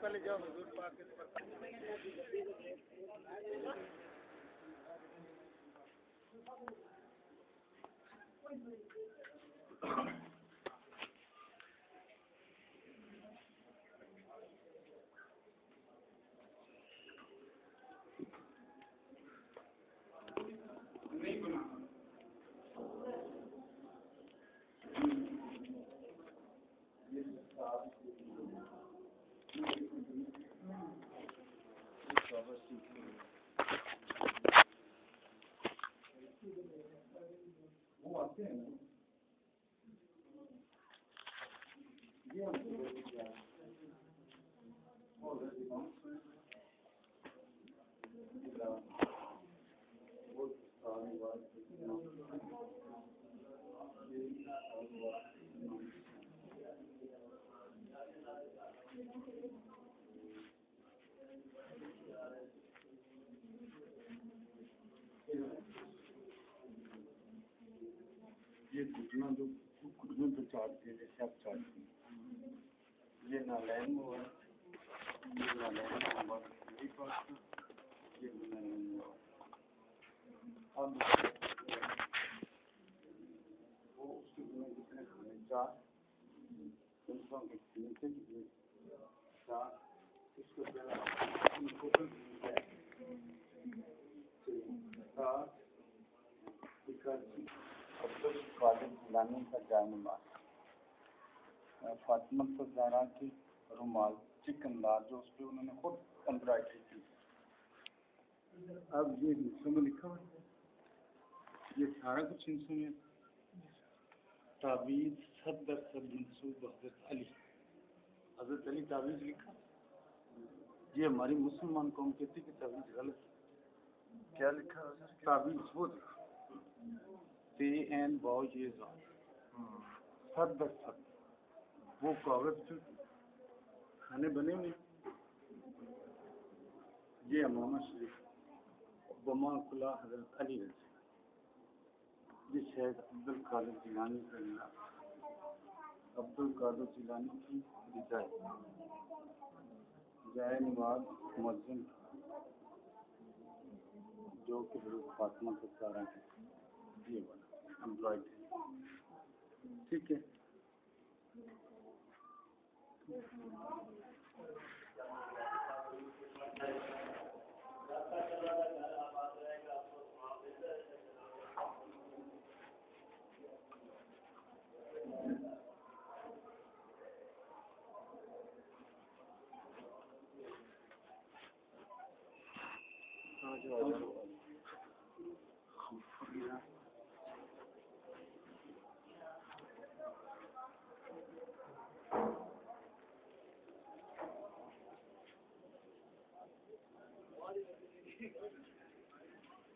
پہلے جاؤ حضور پاک کے یہ گھٹنا جو گھٹنوں پہ چاٹتے ہیں جیسے آپ چاٹتے ہیں یہ نالین ہوا یہ نالین ہوا یہی بات یہ نالین ہوا اب وہ اس کے دنوں کتنے کھانے چار انسان کے نیچے کتنے چار اس کو پہلا ٹوٹل سات اکاسی عبدالقادر جیلانی کا جائے نماز فاطمہ الزہرا کی رومال چکن دار جو اس پہ انہوں نے خود امبرائڈری کی. اب یہ ہندسوں میں لکھا ہوا ہے یہ سارا کچھ ہندسوں میں تعویذ 100% منسوب حضرت علی تعویذ لکھا. یہ ہماری مسلمان قوم کہتی کہ تعویذ غلط ہے. کیا لکھا تعویذ وہ لکھا تے این باؤ یہ ذات 100% وہ کاغذ پہ کھانے بنے ہوئے یہ امامہ شریف بما کلا حضرت علی رضی یہ شہد عبدالقادر جیلانی کا اللہ عبدالقادر جیلانی کی رضائی جائے نواز مؤذن جو کہ حضرت فاطمہ الزہرا کی یہ بنا امبرائڈری. ٹھیک ہے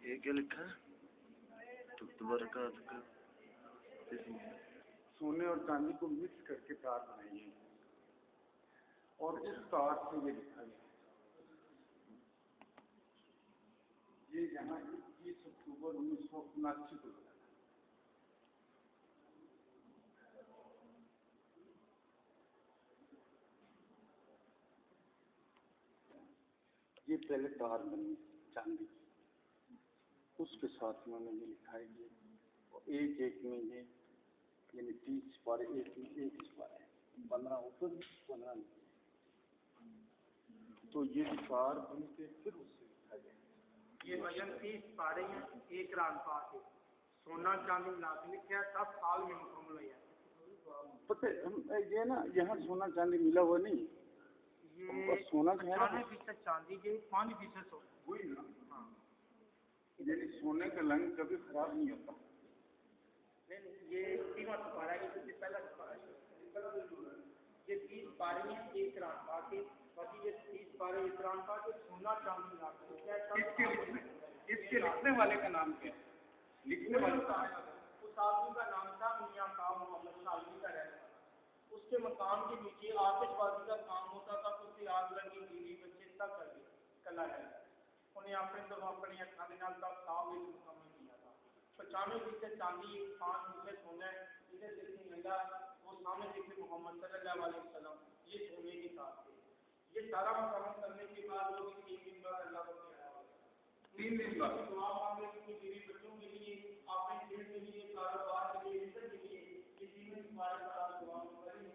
یہ کیا لکھا ہے دوبارہ کا سونے اور چاندی کو مکس کر کے تار بنائی ہے اور اس تار سے یہ لکھا گیا یہ یہاں 21 اکتوبر 1979 کو لگا. یہ پہلے تار بنی چاندی اس کے ساتھ انہوں نے یہ لکھا ہے یہ ایک ایک میں یہ یعنی 30 سپارے ایک میں ایک سپارہ ہے 15 اوپر 15 نیچے تو یہ تار بن کے پھر اس سے لکھا گیا. یہ وزن 30 سپارے ہیں ایک ران پاس ہے سونا چاندی ملا کے لکھا ہے 10 سال میں مکمل ہوا ہے. پتہ یہ نا یہاں سونا چاندی ملا ہوا نہیں یہ سونا جو ہے نا 95% چاندی کے 5% سونا. وہی نا یعنی سونے کا رنگ کبھی خراب نہیں ہوتا. یہ تیسرا سپارہ ہے یہ سب سے پہلا سپارہ ہے یہ 30 سپارے ہیں ایک ران پاس ہے باقی یہ 30 سپارے ایک ران پاس ہے سونا چاندی ملا کے لکھا ہے. اس کے لکھنے والے کا نام کیا ہے؟ لکھنے والے اس آدمی کا نام تھا میاں کام محمد شاہی کا رہنا. اس کے مقام کے نیچے آتش بازی کا کام ہوتا تھا تو اس کی آگ لگی بیوی بچے سب کر گئے کلا رہ گیا. انہیں اپنے تو اپنی اکھاں کے نال تک کام بھی مکمل کیا تھا. 95% چاندی 5% سونا ہے جسے دیکھیں ملا وہ سامنے دیکھے محمد صلی اللہ علیہ وسلم یہ سونے کے ساتھ تھے. یہ سارا مکمل کرنے کے بعد وہ 3 دن بعد اللہ کو کیا 3 دن بعد دعا مانگے کہ بیوی بچوں کے لیے اپنے صحت کے لیے کاروبار کے لیے عزت کے لیے کسی میں تمہارے ساتھ دعا کریں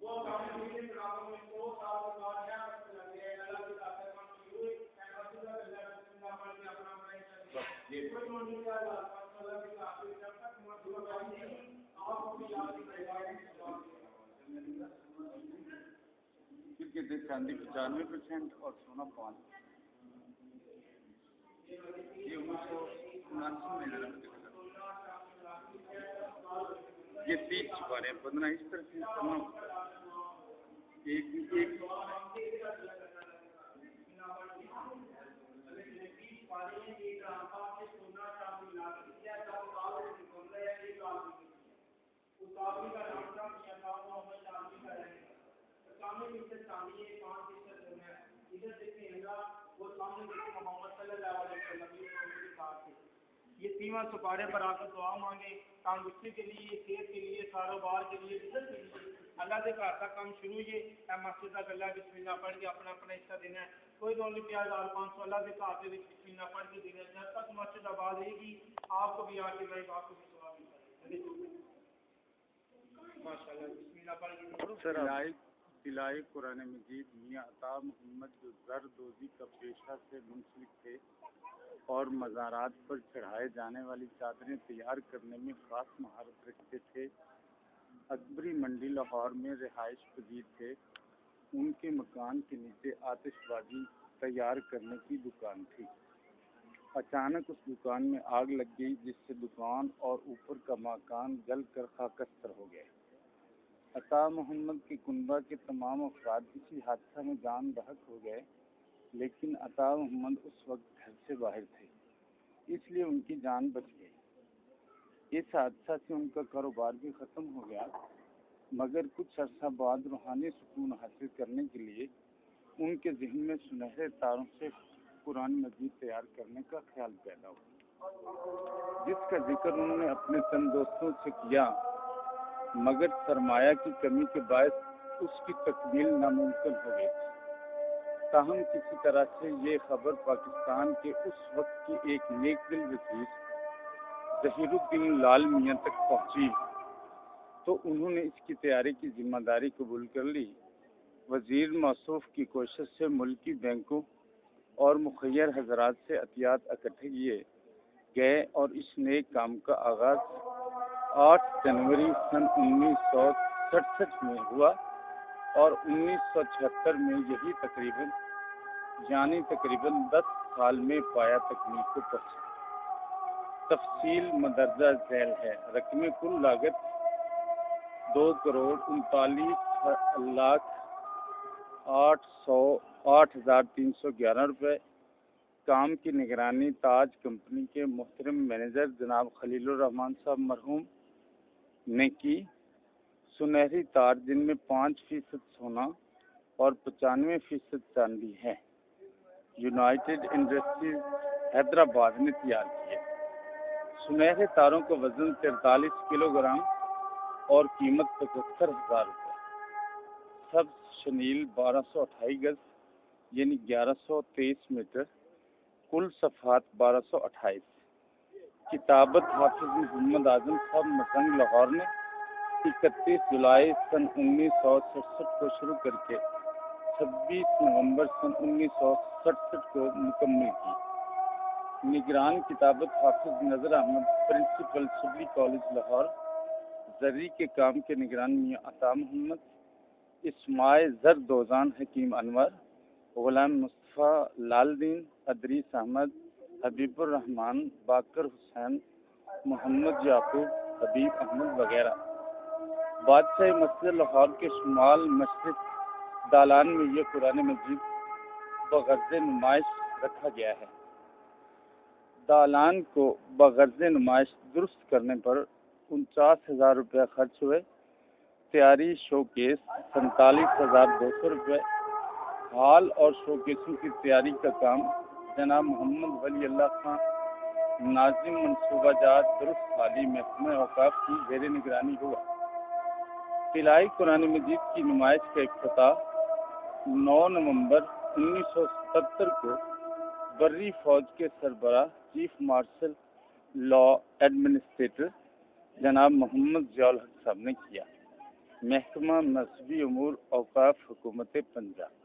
وہ کام کے برابر میں 100 سال کے بعد کیا کرتے لگے اللہ کے ساتھ کام شروع ہے مسجد اللہ بسم اللہ پڑھ کے اپنا یہ کوئی نہیں کیا اللہ کے ساتھ جب تک دعا کریں آپ کو بھی یاد رکھیں کہتے چاندی 95% اور سونا 5%. یہ 1979 میں یہ 30 چھپارے 15 اس طرح سے تمام ایک یہ تیواں سپارے پر آ کر دعا مانگے تندرستی کے لیے صحت کے لیے کاروبار کے لیے عزت کے لیے اللہ کے گھر کا کام شروع ہے مسجد تک اللہ بسم اللہ پڑھ کے اپنا اپنا حصہ دینا ہے کوئی دو روپیہ 1500 اللہ کے گھر کے بسم اللہ پڑھ کے دینا ہے جب تک مسجد آباد رہے گی آپ کو بھی آ کے بھائی باپ کو بھی ثواب ملتا ہے ماشاءاللہ بسم اللہ پڑھ کے تلائی قرآن مجید میاں عطا محمد جو زردوزی کا پیشہ سے منسلک تھے اور مزارات پر چڑھائے جانے والی چادریں تیار کرنے میں خاص مہارت رکھتے تھے، اکبری منڈی لاہور میں رہائش پذیر تھے. ان کے مکان کے نیچے آتش بازی تیار کرنے کی دکان تھی. اچانک اس دکان میں آگ لگ گئی جس سے دکان اور اوپر کا مکان جل کر خاکستر ہو گئے. عطا محمد کے کنبہ کے تمام افراد اسی حادثہ میں جان بحق ہو گئے، لیکن عطا محمد اس وقت گھر سے باہر تھے، اس لیے ان کی جان بچ گئی. اس حادثہ سے ان کا کاروبار بھی ختم ہو گیا، مگر کچھ عرصہ بعد روحانی سکون حاصل کرنے کے لیے ان کے ذہن میں سنہرے تاروں سے قرآن مجید تیار کرنے کا خیال پیدا ہوا، جس کا ذکر انہوں نے اپنے چند دوستوں سے کیا، مگر سرمایہ کی کمی کے باعث اس کی تکمیل ناممکن ہو گئی. تاہم کسی طرح سے یہ خبر پاکستان کے اس وقت کے ایک نیک دل وزیر ظہیر الدین لال میاں تک پہنچی تو انہوں نے اس کی تیاری کی ذمہ داری قبول کر لی. وزیر موصوف کی کوشش سے ملکی بینکوں اور مخیر حضرات سے عطیات اکٹھے کیے گئے اور اس نیک کام کا آغاز 8 جنوری سن 1967 میں ہوا اور 1976 میں یہی تقریباً 10 سال میں پایا تکمیل کو پہنچا. تفصیل مندرجہ ذیل ہے. رقم کل لاگت 2,39,08,311 روپے. کام کی نگرانی تاج کمپنی کے محترم مینیجر جناب خلیل الرحمان صاحب مرحوم نے کی. سنہری تار جن میں 5% سونا اور 95% چاندی ہے، یونائٹڈ انڈسٹریز حیدرآباد نے تیار کیے. سنہرے تاروں کا وزن 43 کلو گرام اور قیمت 75,000 روپے. سبز شنیل 1228 گز یعنی 1123 میٹر. کل صفحات 1228. کتابت حافظ محمد اعظم صاحب مسنگ لاہور نے 31 جولائی سن 1967 کو شروع کر کے 26 نومبر سن 1967 کو مکمل کی. نگران کتابت حافظ نذر احمد پرنسپل شبلی کالج لاہور. زری کے کام کے نگران میاں عطا محمد. اسماء زردوزان حکیم انور. غلام مصطفیٰ لال دین. ادریس احمد. حبیب الرحمان. باقر حسین. محمد یعقوب. حبیب احمد وغیرہ. بادشاہ مسجد لاہور کے شمال مشرق دالان میں یہ قرآن مجید بغرض نمائش رکھا گیا ہے. دالان کو بغرض نمائش درست کرنے پر 49,000 روپے خرچ ہوئے. تیاری شوکیس 47,200 روپے. ہال اور شوکیسوں کی تیاری کا کام جناب محمد ولی اللہ خان ناظم منصوبہ جات درست حالی محکمہ اوقاف کی زیر نگرانی ہوا. طلائی قرآن مجید کی نمائش کا افتتاح 9 نومبر 1977 کو بری فوج کے سربراہ چیف مارشل لا ایڈمنسٹریٹر جناب محمد ضیاء الحق صاحب نے کیا۔ محکمہ مذہبی امور اوقاف حکومت پنجاب۔